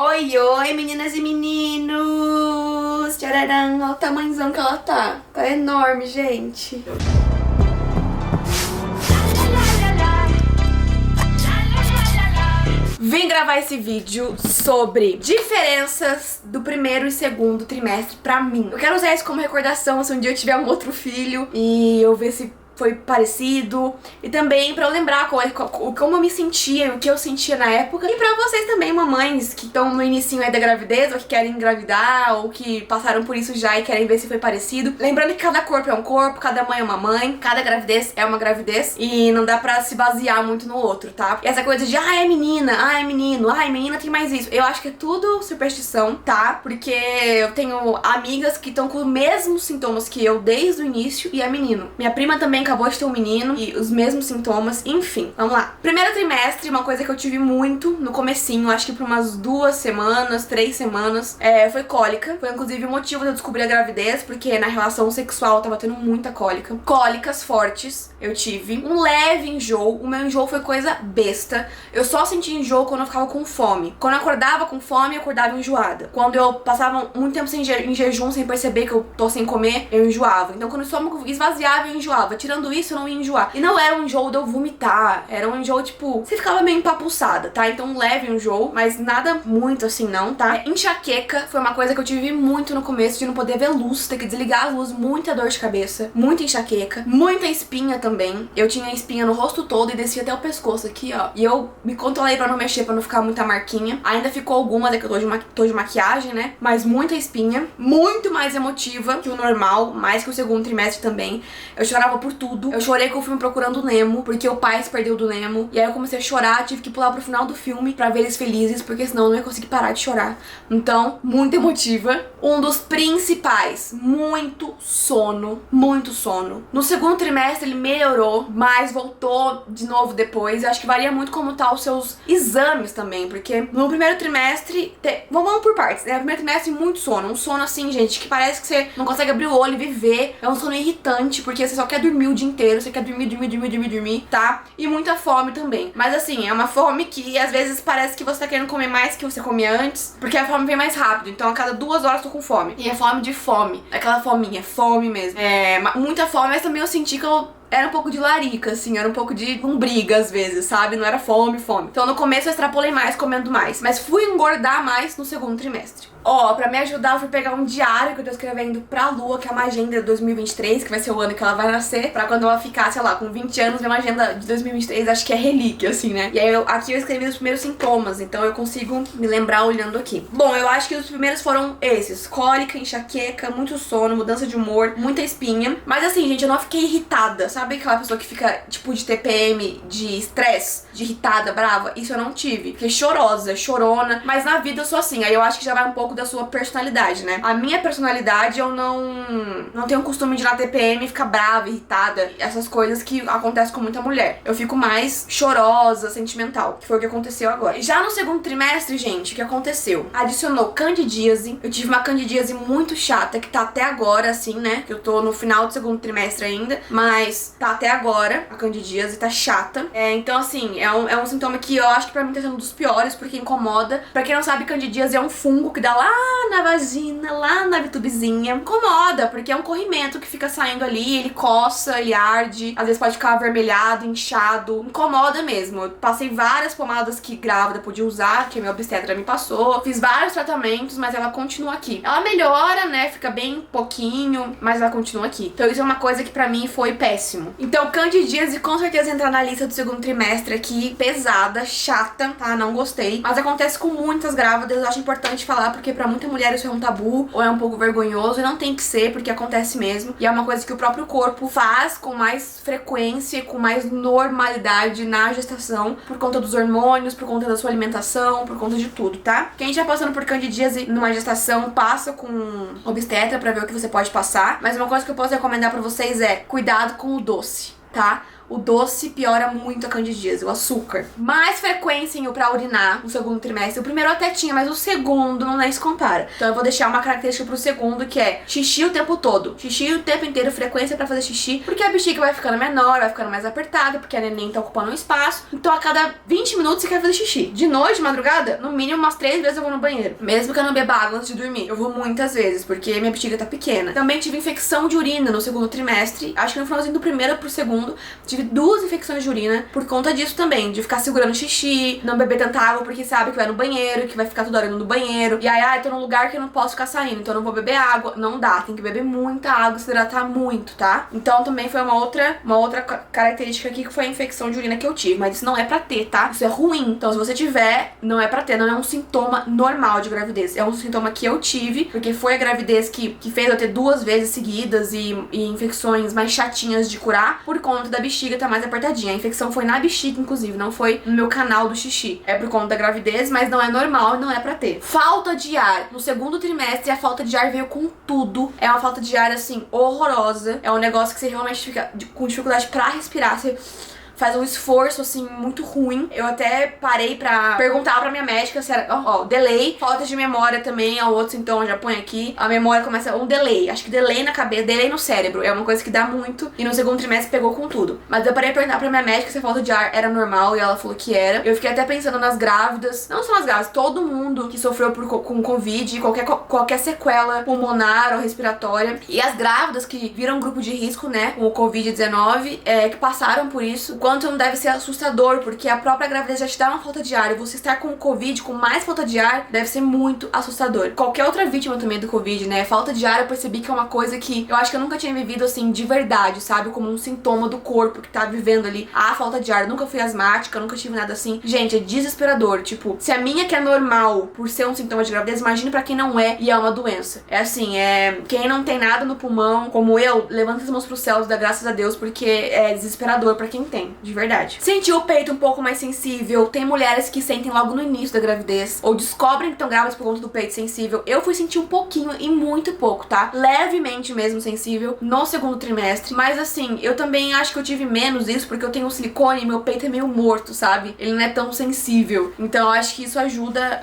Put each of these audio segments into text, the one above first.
Oi, oi, meninas e meninos! Tchararam, olha o tamanhozão que ela tá. Tá enorme, gente. Vim gravar esse vídeo sobre diferenças do primeiro e segundo trimestre pra mim. Eu quero usar isso como recordação se um dia eu tiver um outro filho e eu ver se foi parecido, e também pra eu lembrar como eu me sentia e o que eu sentia na época, e pra vocês também, mamães que estão no inicinho aí da gravidez, ou que querem engravidar, ou que passaram por isso já e querem ver se foi parecido. Lembrando que cada corpo é um corpo, cada mãe é uma mãe, cada gravidez é uma gravidez, e não dá pra se basear muito no outro, tá? E essa coisa de, é menina, é menino, menina tem mais isso, eu acho que é tudo superstição, tá? Porque eu tenho amigas que estão com os mesmos sintomas que eu desde o início, e é menino. Minha prima também acabou de ter um menino e os mesmos sintomas, enfim, vamos lá. Primeiro trimestre, uma coisa que eu tive muito no comecinho, acho que por umas 2 semanas, 3 semanas, foi cólica. Foi inclusive o motivo de eu descobrir a gravidez, porque na relação sexual eu tava tendo muita cólica. Cólicas fortes eu tive. Um leve enjoo, o meu enjoo foi coisa besta. Eu só sentia enjoo quando eu ficava com fome. Quando eu acordava com fome, eu acordava enjoada. Quando eu passava muito tempo em jejum, sem perceber que eu tô sem comer, eu enjoava. Então quando o estômago esvaziava, eu enjoava. Tirando isso, eu não ia enjoar. E não era um enjoo de eu vomitar, era um enjoo, tipo, você ficava meio empapuçada, tá? Então um leve enjoo, mas nada muito assim não, tá? Enxaqueca foi uma coisa que eu tive muito no começo, de não poder ver luz, ter que desligar a luz, muita dor de cabeça, muita enxaqueca, muita espinha também. Eu tinha espinha no rosto todo e descia até o pescoço aqui, ó. E eu me controlei pra não mexer, pra não ficar muita marquinha. Ainda ficou algumas, é que eu tô de maquiagem, né? Mas muita espinha, muito mais emotiva que o normal, mais que o segundo trimestre também. Eu chorava por tudo. Eu chorei com o filme Procurando o Nemo, porque o pai se perdeu do Nemo. E aí eu comecei a chorar, tive que pular pro final do filme pra ver eles felizes, porque senão eu não ia conseguir parar de chorar. Então, muito emotiva. Um dos principais, muito sono, muito sono. No segundo trimestre ele melhorou, mas voltou de novo depois. Eu acho que varia muito como tá os seus exames também, porque no primeiro trimestre, vamos por partes, né? No primeiro trimestre, muito sono. Um sono assim, gente, que parece que você não consegue abrir o olho e viver. É um sono irritante, porque você só quer dormir o dia inteiro, você quer dormir, tá? E muita fome também. Mas assim, é uma fome que às vezes parece que você tá querendo comer mais que você comia antes, porque a fome vem mais rápido. Então a cada 2 horas eu tô com fome. E é fome de fome. Aquela fominha, fome mesmo. Muita fome, mas também eu senti que eu era um pouco de larica, assim, era um pouco de lombriga às vezes, sabe? Não era fome. Então no começo eu extrapolei mais, comendo mais. Mas fui engordar mais no segundo trimestre. Pra me ajudar, eu fui pegar um diário que eu tô escrevendo pra Lua, que é uma agenda de 2023, que vai ser o ano que ela vai nascer, pra quando ela ficar, sei lá, com 20 anos, ver uma agenda de 2023, acho que é relíquia, assim, né? E aí aqui eu escrevi os primeiros sintomas, então eu consigo me lembrar olhando aqui. Bom, eu acho que os primeiros foram esses: cólica, enxaqueca, muito sono, mudança de humor, muita espinha. Mas assim, gente, eu não fiquei irritada. Sabe aquela pessoa que fica, tipo, de TPM, de estresse, de irritada, brava? Isso eu não tive. Fiquei chorosa, chorona, mas na vida eu sou assim, aí eu acho que já vai um pouco da sua personalidade, né? A minha personalidade, eu não tenho o costume de ir na TPM e ficar brava, irritada, essas coisas que acontecem com muita mulher. Eu fico mais chorosa, sentimental, que foi o que aconteceu agora. Já no segundo trimestre, gente, o que aconteceu? Adicionou candidíase. Eu tive uma candidíase muito chata, que tá até agora, assim, né? Que eu tô no final do segundo trimestre ainda, mas tá até agora a candidíase, tá chata. Então, assim, é um sintoma que eu acho que pra mim tá sendo um dos piores, porque incomoda. Pra quem não sabe, candidíase é um fungo que dá lá na vagina, lá na vitubezinha. Incomoda, porque é um corrimento que fica saindo ali, ele coça, ele arde, às vezes pode ficar avermelhado, inchado. Incomoda mesmo. Eu passei várias pomadas que grávida podia usar, que a minha obstetra me passou. Fiz vários tratamentos, mas ela continua aqui. Ela melhora, né? Fica bem pouquinho, mas ela continua aqui. Então isso é uma coisa que pra mim foi péssimo. Então candidíase com certeza entra na lista do segundo trimestre aqui, pesada, chata, tá? Não gostei. Mas acontece com muitas grávidas, eu acho importante falar, porque pra muita mulher isso é um tabu, ou é um pouco vergonhoso, e não tem que ser, porque acontece mesmo. E é uma coisa que o próprio corpo faz com mais frequência, com mais normalidade na gestação, por conta dos hormônios, por conta da sua alimentação, por conta de tudo, tá? Quem já passando por candidíase numa gestação, passa com obstetra pra ver o que você pode passar. Mas uma coisa que eu posso recomendar pra vocês é cuidado com o doce, tá? o doce piora muito a candidíase, o açúcar. Mais frequência pra urinar no segundo trimestre. O primeiro até tinha, mas o segundo não nem se compara. Então eu vou deixar uma característica pro segundo, que é xixi o tempo todo. Xixi o tempo inteiro, frequência pra fazer xixi, porque a bexiga vai ficando menor, vai ficando mais apertada, porque a neném tá ocupando um espaço. Então a cada 20 minutos você quer fazer xixi. De noite, de madrugada, no mínimo umas 3 vezes eu vou no banheiro. Mesmo que eu não beba água antes de dormir. Eu vou muitas vezes, porque minha bexiga tá pequena. Também tive infecção de urina no segundo trimestre. Acho que no finalzinho do primeiro pro segundo, tive 2 infecções de urina por conta disso também. De ficar segurando xixi, não beber tanta água porque sabe que vai no banheiro, que vai ficar toda hora no banheiro. E aí, tô num lugar que eu não posso ficar saindo, então eu não vou beber água. Não dá, tem que beber muita água, se hidratar muito, tá? Então também foi uma outra característica aqui, que foi a infecção de urina que eu tive. Mas isso não é pra ter, tá? Isso é ruim. Então se você tiver, não é pra ter, não é um sintoma normal de gravidez. É um sintoma que eu tive, porque foi a gravidez que fez eu ter 2 vezes seguidas e infecções mais chatinhas de curar, por conta da bexiga tá mais apertadinha. A infecção foi na bexiga, inclusive, não foi no meu canal do xixi. É por conta da gravidez, mas não é normal e não é pra ter. Falta de ar. No segundo trimestre, a falta de ar veio com tudo. É uma falta de ar, assim, horrorosa. É um negócio que você realmente fica com dificuldade pra respirar. Você faz um esforço, assim, muito ruim. Eu até parei pra perguntar pra minha médica se era... delay. Falta de memória também é outro sintoma, já põe aqui. A memória começa... Um delay. Acho que delay na cabeça, delay no cérebro. É uma coisa que dá muito. E no segundo trimestre pegou com tudo. Mas eu parei pra perguntar pra minha médica se a falta de ar era normal. E ela falou que era. Eu fiquei até pensando nas grávidas. Não só nas grávidas. Todo mundo que sofreu com Covid. Qualquer sequela pulmonar ou respiratória. E as grávidas que viram grupo de risco, né? Com o Covid-19. Que passaram por isso. Quanto não deve ser assustador, porque a própria gravidez já te dá uma falta de ar, e você estar com o Covid com mais falta de ar deve ser muito assustador. Qualquer outra vítima também do Covid, né? Falta de ar, eu percebi que é uma coisa que eu acho que eu nunca tinha vivido assim de verdade, sabe? Como um sintoma do corpo que tá vivendo ali a falta de ar. Eu nunca fui asmática, nunca tive nada assim. Gente, é desesperador. Tipo, se a minha que é normal por ser um sintoma de gravidez, imagine pra quem não é e é uma doença. É assim, quem não tem nada no pulmão, como eu, levanta as mãos pros céus, dá graças a Deus, porque é desesperador pra quem tem. De verdade. Sentir o peito um pouco mais sensível. Tem mulheres que sentem logo no início da gravidez, ou descobrem que estão grávidas por conta do peito sensível. Eu fui sentir um pouquinho e muito pouco, tá? Levemente mesmo sensível no segundo trimestre. Mas assim, eu também acho que eu tive menos isso, porque eu tenho silicone e meu peito é meio morto, sabe? Ele não é tão sensível. Então eu acho que isso ajuda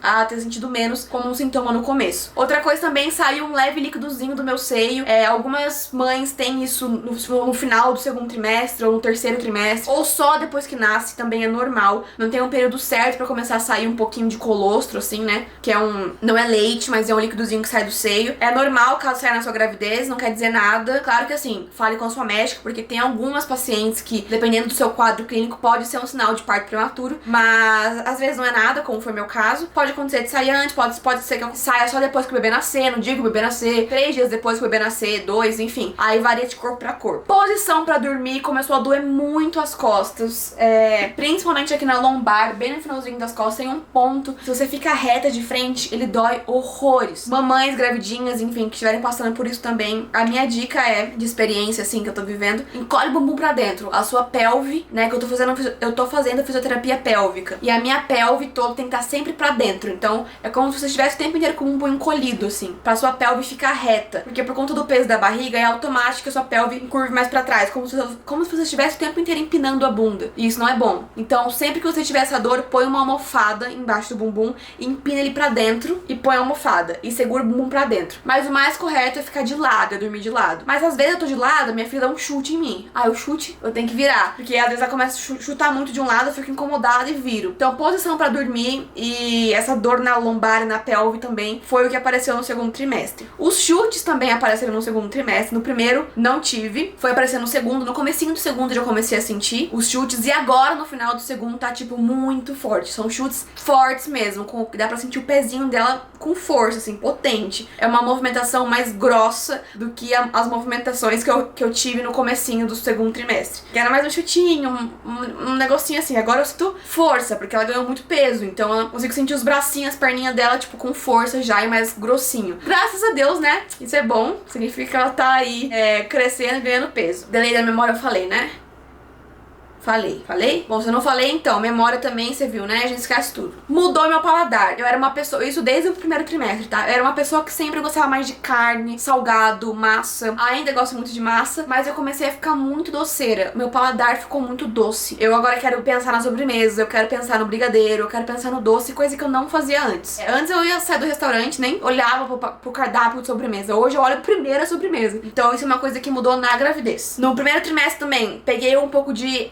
a ter sentido menos como um sintoma no começo. Outra coisa também, saiu um leve líquidozinho do meu seio. Algumas mães têm isso no final do segundo trimestre ou no terceiro trimestre, ou só depois que nasce, também é normal. Não tem um período certo pra começar a sair um pouquinho de colostro, assim, né? Que não é leite, mas é um líquidozinho que sai do seio. É normal caso saia na sua gravidez, não quer dizer nada. Claro que assim, fale com a sua médica, porque tem algumas pacientes que, dependendo do seu quadro clínico, pode ser um sinal de parto prematuro, mas às vezes não é nada, como foi meu caso. Pode acontecer de sair antes, pode ser que saia só depois que o bebê nascer, no dia que o bebê nascer, 3 dias depois que o bebê nascer, 2, enfim. Aí varia de corpo pra corpo. Posição pra dormir começou a doer muito as costas, principalmente aqui na lombar, bem no finalzinho das costas, tem um ponto. Se você fica reta de frente, ele dói horrores. Mamães gravidinhas, enfim, que estiverem passando por isso também, a minha dica de experiência, assim, que eu tô vivendo, encolhe o bumbum pra dentro. A sua pelve, né, que eu tô fazendo fisioterapia pélvica, e a minha pelve toda tem que estar sempre pra dentro. Então, é como se você estivesse o tempo inteiro com o bumbum encolhido, assim, pra sua pelve ficar reta. Porque por conta do peso da barriga, é automático que a sua pelve curve mais pra trás, como se você estivesse o tempo inteiro empinando a bunda. E isso não é bom. Então, sempre que você tiver essa dor, põe uma almofada embaixo do bumbum, empina ele pra dentro e põe a almofada. E segura o bumbum pra dentro. Mas o mais correto é ficar de lado, é dormir de lado. Mas às vezes eu tô de lado, minha filha dá um chute em mim. O chute eu tenho que virar. Porque às vezes ela começa a chutar muito de um lado, eu fico incomodada e viro. Então, posição pra dormir e essa dor na lombar e na pelve também foi o que apareceu no segundo trimestre. Os chutes também apareceram no segundo trimestre. No primeiro, não tive. Foi aparecer no segundo. No comecinho do segundo, eu já comecei a sentir os chutes. E agora, no final do segundo, tá, tipo, muito forte. São chutes fortes mesmo. Dá pra sentir o pezinho dela com força, assim, potente. É uma movimentação mais grossa do que as movimentações que eu tive no comecinho do segundo trimestre. Que era mais um chutinho, um negocinho assim. Agora eu sinto força, porque ela ganhou muito peso. Então eu consigo sentir os bracinhos, as perninhas dela, tipo, com força já e mais grossinho. Graças a Deus, né? Isso é bom. Significa que ela tá aí crescendo e ganhando peso. Delay da memória eu falei, né? Falei? Falei? Bom, se eu não falei, então, memória também, você viu, né? A gente esquece tudo. Mudou meu paladar. Eu era uma pessoa, isso desde o primeiro trimestre, tá? Eu era uma pessoa que sempre gostava mais de carne, salgado, massa. Ainda gosto muito de massa, mas eu comecei a ficar muito doceira. Meu paladar ficou muito doce. Eu agora quero pensar na sobremesa, eu quero pensar no brigadeiro, eu quero pensar no doce, coisa que eu não fazia antes. Antes eu ia sair do restaurante, nem olhava pro cardápio de sobremesa. Hoje eu olho primeiro a sobremesa. Então isso é uma coisa que mudou na gravidez. No primeiro trimestre também, peguei um pouco de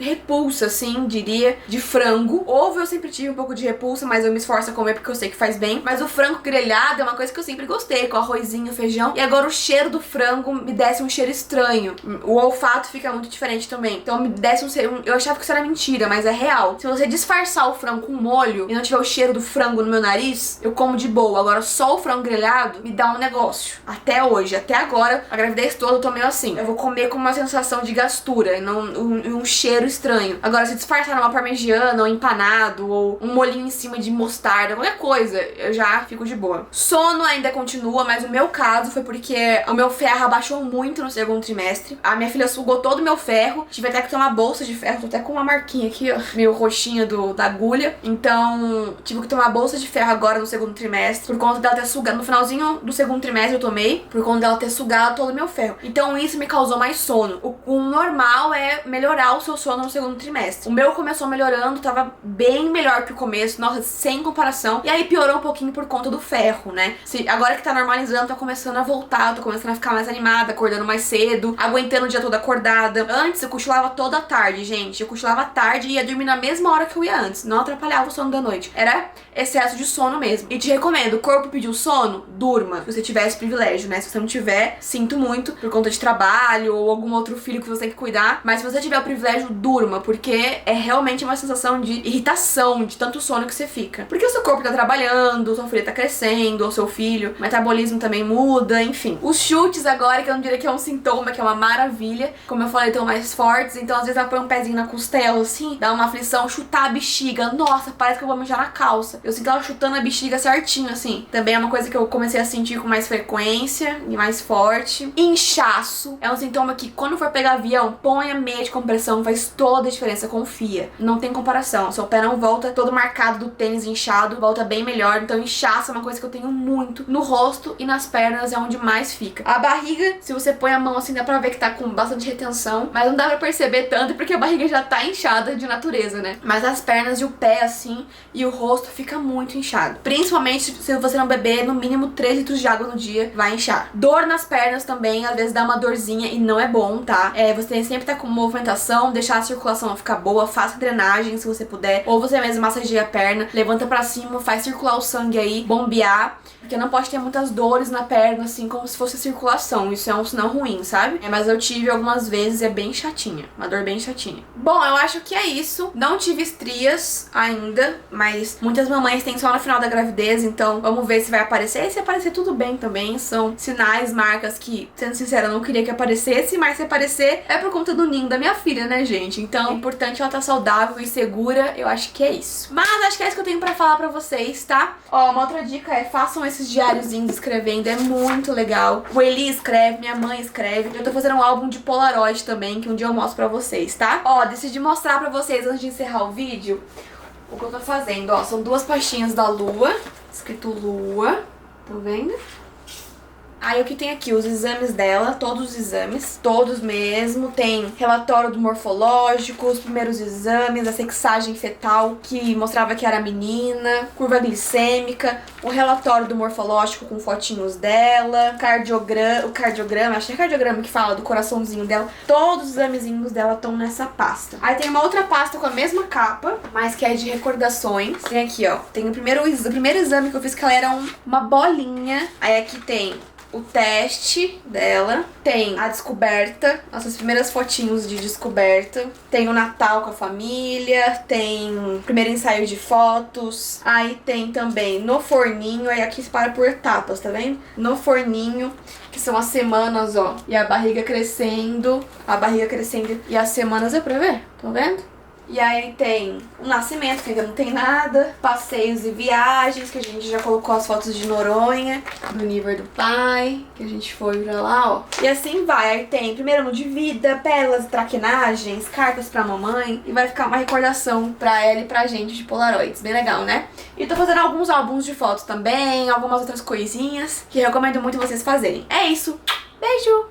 repulsa, assim, diria, de frango. Ovo eu sempre tive um pouco de repulsa, mas eu me esforço a comer porque eu sei que faz bem. Mas o frango grelhado é uma coisa que eu sempre gostei, com arrozinho, feijão. E agora o cheiro do frango me desce um cheiro estranho. O olfato fica muito diferente também. Então me desce eu achava que isso era mentira, mas é real. Se você disfarçar o frango com molho e não tiver o cheiro do frango no meu nariz, eu como de boa. Agora só o frango grelhado me dá um negócio. Até hoje, até agora, a gravidez toda eu tô meio assim. Eu vou comer com uma sensação de gastura e não um cheiro estranho. Agora, se disfarçar numa parmegiana, ou empanado, ou um molhinho em cima de mostarda, qualquer coisa, eu já fico de boa. Sono ainda continua, mas o meu caso foi porque o meu ferro abaixou muito no segundo trimestre. A minha filha sugou todo o meu ferro. Tive até que ter uma bolsa de ferro, tô até com uma marquinha aqui, ó, meio roxinha da agulha. Então, tive que ter uma bolsa de ferro agora no segundo trimestre, por conta dela ter sugado. No finalzinho do segundo trimestre eu tomei, por conta dela ter sugado todo o meu ferro. Então isso me causou mais sono. O normal é melhorar o seu sono no segundo trimestre. O meu começou melhorando, tava bem melhor que o começo, nossa, sem comparação. E aí piorou um pouquinho por conta do ferro, né? Agora que tá normalizando, tá começando a voltar, tô começando a ficar mais animada, acordando mais cedo, aguentando o dia todo acordada. Antes eu cochilava toda a tarde, gente. Eu cochilava à tarde e ia dormir na mesma hora que eu ia antes. Não atrapalhava o sono da noite. Era excesso de sono mesmo. E te recomendo, o corpo pediu sono, durma. Se você tiver esse privilégio, né? Se você não tiver, sinto muito, por conta de trabalho ou algum outro filho que você tem que cuidar. Mas se você tiver o privilégio, durma, porque é realmente uma sensação de irritação, de tanto sono que você fica. Porque o seu corpo tá trabalhando, sua filha tá crescendo, ou seu filho, o metabolismo também muda, enfim. Os chutes agora, que eu não diria que é um sintoma, que é uma maravilha. Como eu falei, estão mais fortes, então às vezes ela põe um pezinho na costela, assim, dá uma aflição, chutar a bexiga. Nossa, parece que eu vou mijar na calça. Eu sinto ela chutando a bexiga certinho, assim. Também é uma coisa que eu comecei a sentir com mais frequência e mais forte. Inchaço é um sintoma que, quando for pegar avião, ponha meia de compressão, faz toda a diferença, confia. Não tem comparação. Seu pé não volta todo marcado do tênis inchado, volta bem melhor. Então inchaço é uma coisa que eu tenho muito no rosto e nas pernas, é onde mais fica. A barriga, se você põe a mão assim, dá pra ver que tá com bastante retenção, mas não dá pra perceber tanto porque a barriga já tá inchada de natureza, né? Mas as pernas e o pé, assim, e o rosto fica muito inchado. Principalmente se você não beber no mínimo 3 litros de água no dia, vai inchar. Dor nas pernas também, às vezes dá uma dorzinha e não é bom, tá? Você tem sempre tá com movimentação, deixar a circulação ficar boa, faça drenagem se você puder, ou você mesmo massageia a perna, levanta pra cima, faz circular o sangue aí, bombear, porque não pode ter muitas dores na perna, assim, como se fosse circulação. Isso é um sinal ruim, sabe? Mas eu tive algumas vezes, é bem chatinha. Uma dor bem chatinha. Bom, eu acho que é isso. Não tive estrias ainda, mas muitas mamães têm só no final da gravidez, então vamos ver se vai aparecer. E se aparecer, tudo bem também. São sinais, marcas que, sendo sincera, eu não queria que aparecesse, mas se aparecer, é por conta do ninho da minha filha, né, gente? Então, é importante ela estar saudável e segura. Eu acho que é isso. Mas acho que é isso que eu tenho pra falar pra vocês, tá? Ó, uma outra dica é, façam esses diáriozinhos escrevendo, é muito legal. O Eli escreve, minha mãe escreve. Eu tô fazendo um álbum de Polaroid também, que um dia eu mostro pra vocês, tá? Ó, decidi mostrar pra vocês, antes de encerrar o vídeo, o que eu tô fazendo. Ó, são 2 pastinhas da Lua, escrito Lua, tá vendo? Aí o que tem aqui? Os exames dela, todos os exames, todos mesmo. Tem relatório do morfológico, os primeiros exames, a sexagem fetal, que mostrava que era menina, curva glicêmica, o relatório do morfológico com fotinhos dela, o cardiograma, acho que é cardiograma que fala do coraçãozinho dela. Todos os examezinhos dela estão nessa pasta. Aí tem uma outra pasta com a mesma capa, mas que é de recordações. Tem aqui, ó, tem o primeiro exame que eu fiz, que ela era uma bolinha. Aí aqui tem o teste dela, tem a descoberta, nossas primeiras fotinhos de descoberta, tem o Natal com a família, tem o primeiro ensaio de fotos, aí tem também no forninho, aí aqui separa por etapas, tá vendo? No forninho, que são as semanas, ó, e a barriga crescendo e as semanas, é pra ver? Tá vendo? E aí tem o nascimento, que ainda não tem nada. Passeios e viagens, que a gente já colocou as fotos de Noronha, do nível do pai, que a gente foi pra lá, ó. E assim vai. Aí tem primeiro ano de vida, pérolas e traquinagens, cartas pra mamãe. E vai ficar uma recordação pra ela e pra gente de Polaroids. Bem legal, né? E tô fazendo alguns álbuns de fotos também, algumas outras coisinhas, que eu recomendo muito vocês fazerem. É isso. Beijo!